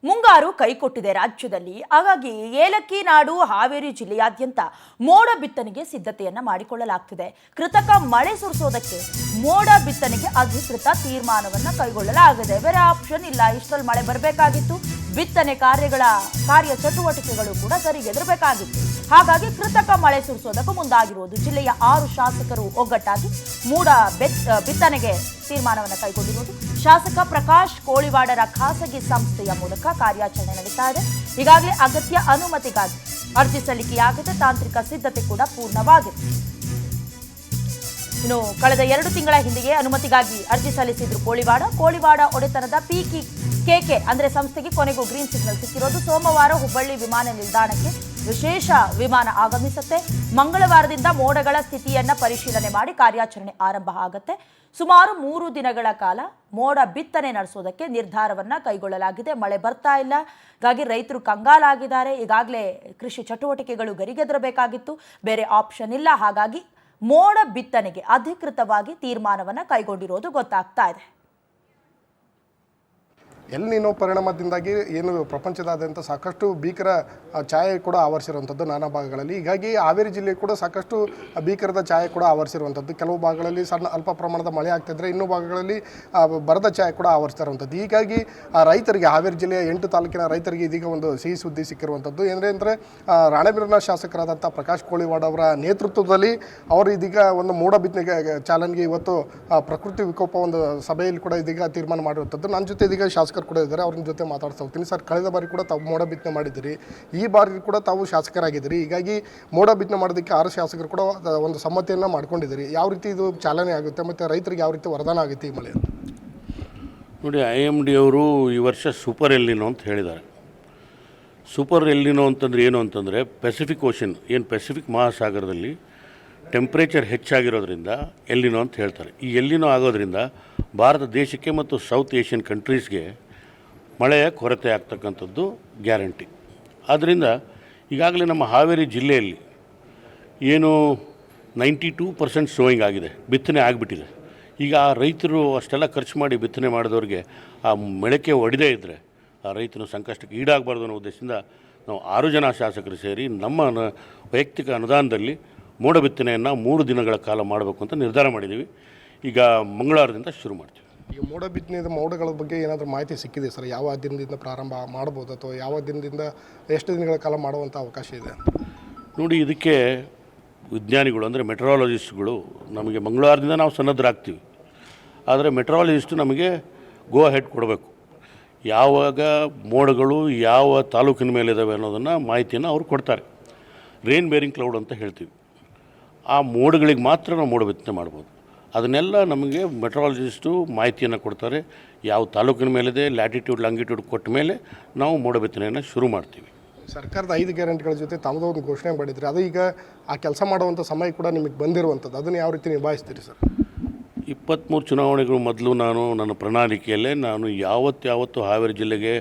ಮುಂಗಾರು ಕೈಕೊಟ್ಟಿದೆ ರಾಜ್ಯದಲ್ಲಿ. ಹಾಗಾಗಿ ಏಲಕ್ಕಿ ನಾಡು ಹಾವೇರಿ ಜಿಲ್ಲೆಯಾದ್ಯಂತ ಮೋಡ ಬಿತ್ತನೆಗೆ ಸಿದ್ಧತೆಯನ್ನ ಮಾಡಿಕೊಳ್ಳಲಾಗ್ತಿದೆ. ಕೃತಕ ಮಳೆ ಸುರಿಸೋದಕ್ಕೆ ಮೋಡ ಬಿತ್ತನೆಗೆ ಅಧಿಕೃತ ತೀರ್ಮಾನವನ್ನ ಕೈಗೊಳ್ಳಲಾಗಿದೆ. ಬೇರೆ ಆಪ್ಷನ್ ಇಲ್ಲ. ಇಷ್ಟರಲ್ಲಿ ಮಳೆ ಬರಬೇಕಾಗಿತ್ತು. ಬಿತ್ತನೆ ಕಾರ್ಯ ಚಟುವಟಿಕೆಗಳು ಕೂಡ ಸರಿಗೆದರಬೇಕಾಗಿತ್ತು. ಹಾಗಾಗಿ ಕೃತಕ ಮಳೆ ಸುರಿಸೋದಕ್ಕೂ ಮುಂದಾಗಿರುವುದು. ಜಿಲ್ಲೆಯ 6 ಶಾಸಕರು ಒಗ್ಗಟ್ಟಾಗಿ ಮೋಡ ಬಿತ್ತನೆಗೆ ತೀರ್ಮಾನವನ್ನು ಕೈಗೊಂಡಿರುವುದು. ಶಾಸಕ ಪ್ರಕಾಶ್ ಕೋಳಿವಾಡರ ಖಾಸಗಿ ಸಂಸ್ಥೆಯ ಮೂಲಕ ಕಾರ್ಯಾಚರಣೆ ನಡೀತಾ ಇದೆ. ಈಗಾಗಲೇ ಅಗತ್ಯ ಅನುಮತಿಗಾಗಿ ಅರ್ಜಿ ಸಲ್ಲಿಕೆಯಾಗಿದೆ. ತಾಂತ್ರಿಕ ಸಿದ್ಧತೆ ಕೂಡ ಪೂರ್ಣವಾಗಿದೆ. ಇನ್ನು ಕಳೆದ 2 ತಿಂಗಳ ಹಿಂದೆಯೇ ಅನುಮತಿಗಾಗಿ ಅರ್ಜಿ ಸಲ್ಲಿಸಿದ್ರು ಕೋಳಿವಾಡ ಒಡೆತನದ ಕೆಕೆ ಅಂದ್ರೆ ಸಂಸ್ಥೆಗೆ ಕೊನೆಗೂ ಗ್ರೀನ್ ಸಿಗ್ನಲ್ ಸಿಕ್ಕಿರೋದು. ಸೋಮವಾರ ಹುಬ್ಬಳ್ಳಿ ವಿಮಾನ ನಿಲ್ದಾಣಕ್ಕೆ ವಿಶೇಷ ವಿಮಾನ ಆಗಮಿಸುತ್ತೆ. ಮಂಗಳವಾರದಿಂದ ಮೋಡಗಳ ಸ್ಥಿತಿಯನ್ನ ಪರಿಶೀಲನೆ ಮಾಡಿ ಕಾರ್ಯಾಚರಣೆ ಆರಂಭ ಆಗುತ್ತೆ. ಸುಮಾರು 3 ದಿನಗಳ ಕಾಲ ಮೋಡ ಬಿತ್ತನೆ ನಡೆಸೋದಕ್ಕೆ ನಿರ್ಧಾರವನ್ನ ಕೈಗೊಳ್ಳಲಾಗಿದೆ. ಮಳೆ ಬರ್ತಾ ಇಲ್ಲ. ಹಾಗಾಗಿ ರೈತರು ಕಂಗಾಲಾಗಿದ್ದಾರೆ. ಈಗಾಗಲೇ ಕೃಷಿ ಚಟುವಟಿಕೆಗಳು ಗರಿಗೆದರಬೇಕಾಗಿತ್ತು. ಬೇರೆ ಆಪ್ಷನ್ ಇಲ್ಲ. ಹಾಗಾಗಿ ಮೋಡ ಬಿತ್ತನೆಗೆ ಅಧಿಕೃತವಾಗಿ ತೀರ್ಮಾನವನ್ನ ಕೈಗೊಂಡಿರೋದು ಗೊತ್ತಾಗ್ತಾ ಇದೆ. ಎಲ್ ನೀನೋ ಪರಿಣಾಮದಿಂದಾಗಿ ಏನು ಪ್ರಪಂಚದಾದ್ಯಂತ ಸಾಕಷ್ಟು ಭೀಕರ ಛಾಯೆ ಕೂಡ ಆವರಿಸಿರುವಂಥದ್ದು ನಾನಾ ಭಾಗಗಳಲ್ಲಿ. ಹೀಗಾಗಿ ಹಾವೇರಿ ಜಿಲ್ಲೆ ಕೂಡ ಸಾಕಷ್ಟು ಭೀಕರದ ಛಾಯೆ ಕೂಡ ಆವರಿಸಿರುವಂಥದ್ದು. ಕೆಲವು ಭಾಗಗಳಲ್ಲಿ ಸಣ್ಣ ಅಲ್ಪ ಪ್ರಮಾಣದ ಮಳೆ ಆಗ್ತಿದ್ರೆ, ಇನ್ನೂ ಭಾಗಗಳಲ್ಲಿ ಬರದ ಛಾಯೆ ಕೂಡ ಆವರಿಸ್ತಾ ಇರುವಂಥದ್ದು. ಹೀಗಾಗಿ ರೈತರಿಗೆ, ಹಾವೇರಿ ಜಿಲ್ಲೆಯ 8 ತಾಲೂಕಿನ ರೈತರಿಗೆ ಇದೀಗ ಒಂದು ಸಿಹಿ ಸುದ್ದಿ ಸಿಕ್ಕಿರುವಂಥದ್ದು. ಅಂದರೆ ರಾಣೆಬೆನ್ನೂರಿನ ಶಾಸಕರಾದಂಥ ಪ್ರಕಾಶ್ ಕೋಳಿವಾಡ ಅವರ ನೇತೃತ್ವದಲ್ಲಿ ಅವರು ಇದೀಗ ಒಂದು ಮೋಡ ಬಿತ್ತನೆಗೆ ಚಾಲನೆಗೆ ಇವತ್ತು ಪ್ರಕೃತಿ ವಿಕೋಪ ಒಂದು ಸಭೆಯಲ್ಲಿ ಕೂಡ ಇದೀಗ ತೀರ್ಮಾನ ಮಾಡಿರುವಂಥದ್ದು. ನನ್ನ ಜೊತೆ ಇದೀಗ ಶಾಸಕರು ಕೂಡ ಇದ್ದಾರೆ. ಅವ್ರ ಜೊತೆ ಮಾತಾಡ್ತಾ ಹೋಗ್ತೀನಿ. ಸರ್, ಕಳೆದ ಬಾರಿ ಕೂಡ ತಾವು ಮೋಡ ಬಿತ್ತನೆ ಮಾಡಿದ್ದೀರಿ, ಈ ಬಾರಿ ಕೂಡ ತಾವು ಶಾಸಕರಾಗಿದ್ದೀರಿ. ಹೀಗಾಗಿ ಮೋಡ ಬಿತ್ತನೆ ಮಾಡೋದಕ್ಕೆ 6 ಶಾಸಕರು ಕೂಡ ಒಂದು ಸಮ್ಮತಿಯನ್ನು ಮಾಡ್ಕೊಂಡಿದ್ದೀರಿ. ಯಾವ ರೀತಿ ಇದು ಚಾಲನೆ ಆಗುತ್ತೆ ಮತ್ತು ರೈತರಿಗೆ ಯಾವ ರೀತಿ ವರದಾನ ಆಗುತ್ತೆ ಈ ಮಳೆ? ನೋಡಿ, IMD ಅವರು ಈ ವರ್ಷ ಸೂಪರ್ ಎಲ್ಲಿನೋ ಅಂತ ಹೇಳಿದ್ದಾರೆ. ಸೂಪರ್ ಎಲ್ಲಿನೋ ಅಂತಂದರೆ ಏನು ಅಂತಂದರೆ, ಪೆಸಿಫಿಕ್ ಓಷನ್, ಏನು ಪೆಸಿಫಿಕ್ ಮಹಾಸಾಗರದಲ್ಲಿ ಟೆಂಪ್ರೇಚರ್ ಹೆಚ್ಚಾಗಿರೋದ್ರಿಂದ ಎಲ್ಲಿನೋ ಅಂತ ಹೇಳ್ತಾರೆ. ಈ ಎಲ್ಲಿನೋ ಆಗೋದ್ರಿಂದ ಭಾರತ ದೇಶಕ್ಕೆ ಮತ್ತು ಸೌತ್ ಏಷ್ಯನ್ ಕಂಟ್ರೀಸ್ಗೆ ಮಳೆಯ ಕೊರತೆ ಆಗ್ತಕ್ಕಂಥದ್ದು ಗ್ಯಾರಂಟಿ. ಆದ್ದರಿಂದ ಈಗಾಗಲೇ ನಮ್ಮ ಹಾವೇರಿ ಜಿಲ್ಲೆಯಲ್ಲಿ ಏನು 92% ಸೋಯಿಂಗ್ ಆಗಿದೆ, ಬಿತ್ತನೆ ಆಗಿಬಿಟ್ಟಿದೆ. ಈಗ ಆ ರೈತರು ಅಷ್ಟೆಲ್ಲ ಖರ್ಚು ಮಾಡಿ ಬಿತ್ತನೆ ಮಾಡಿದವ್ರಿಗೆ ಆ ಮೊಳಕೆ ಹೊಡೆದೇ ಇದ್ದರೆ ಆ ರೈತನು ಸಂಕಷ್ಟಕ್ಕೆ ಈಡಾಗಬಾರ್ದು ಅನ್ನೋ ಉದ್ದೇಶದಿಂದ ನಾವು 6 ಜನ ಶಾಸಕರು ಸೇರಿ ನಮ್ಮ ವೈಯಕ್ತಿಕ ಅನುದಾನದಲ್ಲಿ ಮೋಡ ಬಿತ್ತನೆಯನ್ನು 3 ದಿನಗಳ ಕಾಲ ಮಾಡಬೇಕು ಅಂತ ನಿರ್ಧಾರ ಮಾಡಿದ್ದೀವಿ. ಈಗ ಮಂಗಳವಾರದಿಂದ ಶುರು ಮಾಡ್ತೀವಿ. ಈಗ ಮೋಡ ಬಿತ್ತನೆಯ ಮೋಡಗಳ ಬಗ್ಗೆ ಏನಾದರೂ ಮಾಹಿತಿ ಸಿಕ್ಕಿದೆ ಸರ್? ಯಾವ ದಿನದಿಂದ ಪ್ರಾರಂಭ ಮಾಡ್ಬೋದು ಅಥವಾ ಯಾವ ದಿನದಿಂದ ಎಷ್ಟು ದಿನಗಳ ಕಾಲ ಮಾಡುವಂಥ ಅವಕಾಶ ಇದೆ? ನೋಡಿ, ಇದಕ್ಕೆ ವಿಜ್ಞಾನಿಗಳು ಅಂದರೆ ಮೆಟ್ರಾಲಜಿಸ್ಟ್ಗಳು ನಮಗೆ ಮಂಗಳವಾರದಿಂದ ನಾವು ಸನ್ನದ್ಧರಾಗ್ತೀವಿ. ಆದರೆ ಮೆಟ್ರಾಲಜಿಸ್ಟು ನಮಗೆ ಗೋ ಹೆಡ್ ಕೊಡಬೇಕು. ಯಾವಾಗ ಮೋಡಗಳು ಯಾವ ತಾಲೂಕಿನ ಮೇಲೆ ಇದ್ದಾವೆ ಅನ್ನೋದನ್ನು ಮಾಹಿತಿಯನ್ನು ಅವ್ರು ಕೊಡ್ತಾರೆ. ರೇನ್ ಬೇರಿಂಗ್ ಕ್ಲೌಡ್ ಅಂತ ಹೇಳ್ತೀವಿ. ಆ ಮೋಡಗಳಿಗೆ ಮಾತ್ರ ನಾವು ಮೋಡ ಬಿತ್ತನೆ ಮಾಡ್ಬೋದು. ಅದನ್ನೆಲ್ಲ ನಮಗೆ ಮೆಟ್ರಾಲಜಿಸ್ಟು ಮಾಹಿತಿಯನ್ನು ಕೊಡ್ತಾರೆ. ಯಾವ ತಾಲೂಕಿನ ಮೇಲಿದೆ, ಲ್ಯಾಟಿಟ್ಯೂಡ್ ಲಾಂಗಿಟ್ಯೂಡ್ ಕೊಟ್ಟ ಮೇಲೆ ನಾವು ಮೋಡ ಬಿತ್ತನೆಯನ್ನು ಶುರು ಮಾಡ್ತೀವಿ. ಸರ್ಕಾರದ 5 ಗ್ಯಾರಂಟಿಗಳ ಜೊತೆ ತಮ್ಮದು ಒಂದು ಘೋಷಣೆ ಮಾಡಿದ್ರಿ. ಅದು ಈಗ ಆ ಕೆಲಸ ಮಾಡುವಂಥ ಸಮಯ ಕೂಡ ನಿಮಗೆ ಬಂದಿರುವಂಥದ್ದು. ಅದನ್ನು ಯಾವ ರೀತಿ ನಿಭಾಯಿಸ್ತೀರಿ ಸರ್? 23 ಚುನಾವಣೆಗಳು ಮೊದಲು ನಾನು ನನ್ನ ಪ್ರಣಾಳಿಕೆಯಲ್ಲೇ ನಾನು ಯಾವತ್ತು ಹಾವೇರಿ ಜಿಲ್ಲೆಗೆ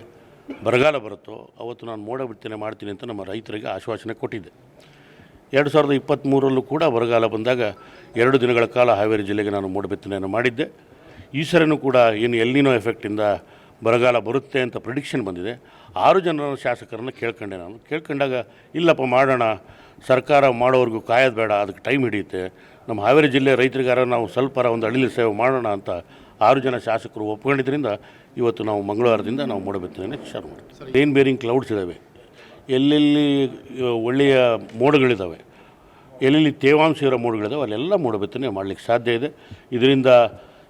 ಬರಗಾಲ ಬರುತ್ತೋ ಅವತ್ತು ನಾನು ಮೋಡ ಬಿತ್ತನೆ ಮಾಡ್ತೀನಿ ಅಂತ ನಮ್ಮ ರೈತರಿಗೆ ಆಶ್ವಾಸನೆ ಕೊಟ್ಟಿದ್ದೆ. 2023ರಲ್ಲೂ ಕೂಡ ಬರಗಾಲ ಬಂದಾಗ 2 ದಿನಗಳ ಕಾಲ ಹಾವೇರಿ ಜಿಲ್ಲೆಗೆ ನಾನು ಮೋಡ ಬಿತ್ತನೆಯನ್ನು ಮಾಡಿದ್ದೆ. ಈ ಸರಿನೂ ಕೂಡ ಏನು ಎಲ್ಲಿನೋ ಎಫೆಕ್ಟಿಂದ ಬರಗಾಲ ಬರುತ್ತೆ ಅಂತ ಪ್ರಿಡಿಕ್ಷನ್ ಬಂದಿದೆ. 6 ಜನ ಶಾಸಕರನ್ನು ಕೇಳ್ಕೊಂಡಾಗ ಇಲ್ಲಪ್ಪ ಮಾಡೋಣ, ಸರ್ಕಾರ ಮಾಡೋವರೆಗೂ ಕಾಯೋದು ಬೇಡ, ಅದಕ್ಕೆ ಟೈಮ್ ಹಿಡಿಯುತ್ತೆ, ನಮ್ಮ ಹಾವೇರಿ ಜಿಲ್ಲೆ ರೈತರಿಗಾರ ನಾವು ಸ್ವಲ್ಪ ಒಂದು ಅಳಿಲು ಸೇವೆ ಮಾಡೋಣ ಅಂತ 6 ಜನ ಶಾಸಕರು ಒಪ್ಕೊಂಡಿದ್ದರಿಂದ ಇವತ್ತು ನಾವು ಮಂಗಳವಾರದಿಂದ ನಾವು ಮೋಡ ಬಿತ್ತನೆಯನ್ನು ಶುರು ಮಾಡ್ತೀವಿ. ರೇನ್ ಬೇರಿಂಗ್ ಕ್ಲೌಡ್ಸ್ ಇದ್ದಾವೆ, ಎಲ್ಲೆಲ್ಲಿ ಒಳ್ಳೆಯ ಮೋಡಗಳಿದ್ದಾವೆ, ಎಲ್ಲೆಲ್ಲಿ ತೇವಾಂಶ ಇರೋ ಮೋಡಗಳಿದ್ದಾವೆ, ಅಲ್ಲೆಲ್ಲ ಮೋಡ ಬಿತ್ತನೆ ಮಾಡಲಿಕ್ಕೆ ಸಾಧ್ಯ ಇದೆ. ಇದರಿಂದ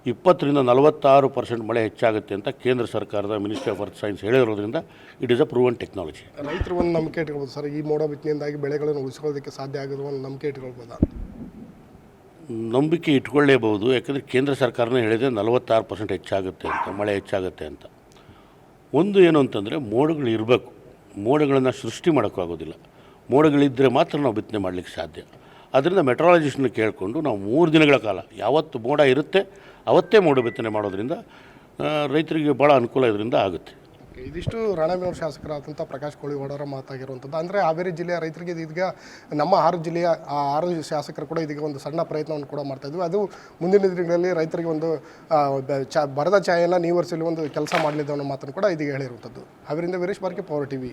20ರಿಂದ 46% ಮಳೆ ಹೆಚ್ಚಾಗುತ್ತೆ ಅಂತ ಕೇಂದ್ರ ಸರ್ಕಾರದ ಮಿನಿಸ್ಟ್ರಿ ಆಫ್ ಅರ್ತ್ ಸೈನ್ಸ್ ಹೇಳಿರೋದ್ರಿಂದ it is a proven technology. ರೈತರು ಒಂದು ನಂಬಿಕೆ ಇಟ್ಕೊಳ್ಬೋದು ಸರ್, ಈ ಮೋಡ ಬಿತ್ತನೆಯಿಂದಾಗಿ ಬೆಳೆಗಳನ್ನು ಉಳಿಸ್ಕೊಳ್ಳೋದಕ್ಕೆ ಸಾಧ್ಯ ಆಗೋದು ಒಂದು ನಂಬಿಕೆ ಇಟ್ಕೊಳ್ಬೋದಾ? ನಂಬಿಕೆ ಇಟ್ಕೊಳ್ಳೇಬಹುದು. ಯಾಕಂದರೆ ಕೇಂದ್ರ ಸರ್ಕಾರನೇ ಹೇಳಿದೆ 46% ಹೆಚ್ಚಾಗುತ್ತೆ ಅಂತ, ಮಳೆ ಹೆಚ್ಚಾಗುತ್ತೆ ಅಂತ. ಒಂದು ಏನು ಅಂತಂದರೆ ಮೋಡಗಳು ಇರಬೇಕು. ಮೋಡಗಳನ್ನು ಸೃಷ್ಟಿ ಮಾಡೋಕ್ಕಾಗೋದಿಲ್ಲ. ಮೋಡಗಳಿದ್ದರೆ ಮಾತ್ರ ನಾವು ಬಿತ್ತನೆ ಮಾಡಲಿಕ್ಕೆ ಸಾಧ್ಯ. ಅದರಿಂದ ಮೆಟ್ರಾಲಜಿಸ್ಟ್ನ ಕೇಳಿಕೊಂಡು ನಾವು 3 ದಿನಗಳ ಕಾಲ ಯಾವತ್ತು ಮೋಡ ಇರುತ್ತೆ ಅವತ್ತೇ ಮೋಡ ಬಿತ್ತನೆ ಮಾಡೋದ್ರಿಂದ ರೈತರಿಗೆ ಭಾಳ ಅನುಕೂಲ ಇದರಿಂದ ಆಗುತ್ತೆ. ಇದಿಷ್ಟು ರಾಣೆಬೆನ್ನೂರು ಶಾಸಕರಾದಂಥ ಪ್ರಕಾಶ್ ಕೋಳಿವಾಡರ ಮಾತಾಗಿರುವಂಥದ್ದು. ಅಂದರೆ ಹಾವೇರಿ ಜಿಲ್ಲೆಯ ರೈತರಿಗೆ ಇದೀಗ ನಮ್ಮ 6 ಜಿಲ್ಲೆಯ 6 ಶಾಸಕರು ಕೂಡ ಇದೀಗ ಒಂದು ಸಣ್ಣ ಪ್ರಯತ್ನವನ್ನು ಕೂಡ ಮಾಡ್ತಾ ಇದ್ವಿ. ಅದು ಮುಂದಿನ ದಿನಗಳಲ್ಲಿ ರೈತರಿಗೆ ಒಂದು ಬರದ ಛಾಯೆಯನ್ನು ನೀವರಿಸಲು ಒಂದು ಕೆಲಸ ಮಾಡಲಿದೆ ಅನ್ನೋ ಮಾತನ್ನು ಕೂಡ ಇದೀಗ ಹೇಳಿರುವಂಥದ್ದು. ಹಾವೇರಿಯಿಂದ ವೀರೇಶ್ ಬಾರ್ಕಿ, ಪವರ್ ಟಿವಿ.